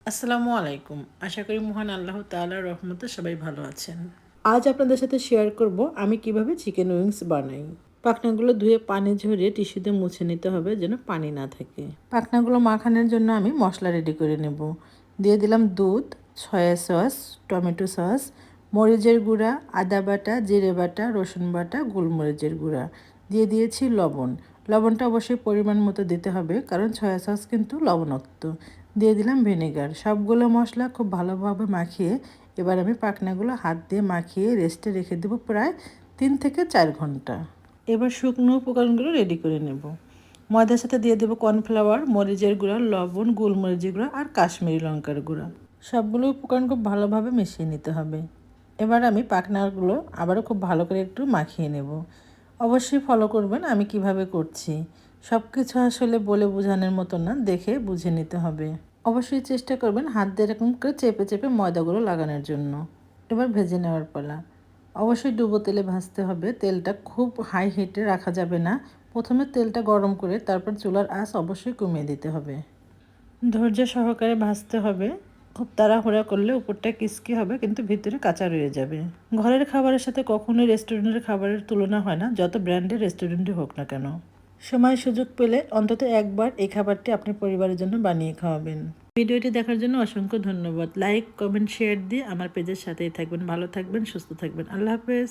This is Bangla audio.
আসসালামু আলাইকুম। আশা করি মহান আল্লাহ তাআলার রহমতে সবাই ভালো আছেন। আজ আপনাদের সাথে শেয়ার করব আমি কিভাবে চিকেন উইংস বানাই। পাখনাগুলো ধুয়ে পানি ঝরিয়ে টিস্যুতে মুছে নিতে হবে যেন পানি না থাকে। পাখনাগুলো মাখানোর জন্য আমি মশলা রেডি করে নেব। দিয়ে দিলাম দুধ, সয়া সস, টমেটো সস, মরিচের গুঁড়া, আদা বাটা, জিরে বাটা, রসুন বাটা, গোলমরিচের গুঁড়া। দিয়ে দিয়েছি লবণ। লবণটা অবশ্যই পরিমাণ মতো দিতে হবে কারণ সয়া সস কিন্তু লবণাক্ত। দিয়ে দিলাম ভিনেগার। সবগুলো মশলা খুব ভালোভাবে মাখিয়ে এবার আমি পাখনাগুলো হাত দিয়ে মাখিয়ে রেস্টে রেখে দেবো প্রায় 3 থেকে 4 ঘন্টা। এবার শুকনো উপকরণগুলো রেডি করে নেব। ময়দার সাথে দিয়ে দেবো কর্নফ্লাওয়ার, মরিচের গুঁড়া, লবণ, গোলমরিচের গুঁড়া আর কাশ্মীরি লঙ্কার গুঁড়া। সবগুলো উপকরণ খুব ভালোভাবে মিশিয়ে নিতে হবে। এবার আমি পাখনাগুলো আবারও খুব ভালো করে একটু মাখিয়ে নেব। অবশ্যই ফলো করবেন আমি কিভাবে করছি। সব কিছু আসলে বলে বোঝানোর মতো না, দেখে বুঝে নিতে হবে। অবশ্যই চেষ্টা করবেন হাত দিয়ে এরকম করে চেপে চেপে ময়দাগুলো লাগানোর জন্য। এবার ভেজে নেওয়ার পালা। অবশ্যই ডুবো তেলে ভাজতে হবে। তেলটা খুব হাই হিটে রাখা যাবে না। প্রথমে তেলটা গরম করে তারপর চুলার আঁচ অবশ্যই কমিয়ে দিতে হবে। ধৈর্য সহকারে ভাজতে হবে। খুব তাড়াহুড়া করলে উপরটা ক্রিস্পি হবে কিন্তু ভিতরে কাঁচা রয়ে যাবে। ঘরের খাবারের সাথে কখনোই রেস্টুরেন্টের খাবারের তুলনা হয় না, যত ব্র্যান্ডের রেস্টুরেন্টই হোক না কেন। সময় সুযোগ পেলে অন্তত একবার এই খাবারটি আপনি পরিবারের জন্য বানিয়ে খাওয়াবেন। ভিডিওটি দেখার জন্য অসংখ্য ধন্যবাদ। লাইক, কমেন্ট, শেয়ার দিয়ে আমার পেজের সাথেই থাকবেন। ভালো থাকবেন, সুস্থ থাকবেন। আল্লাহ হাফেজ।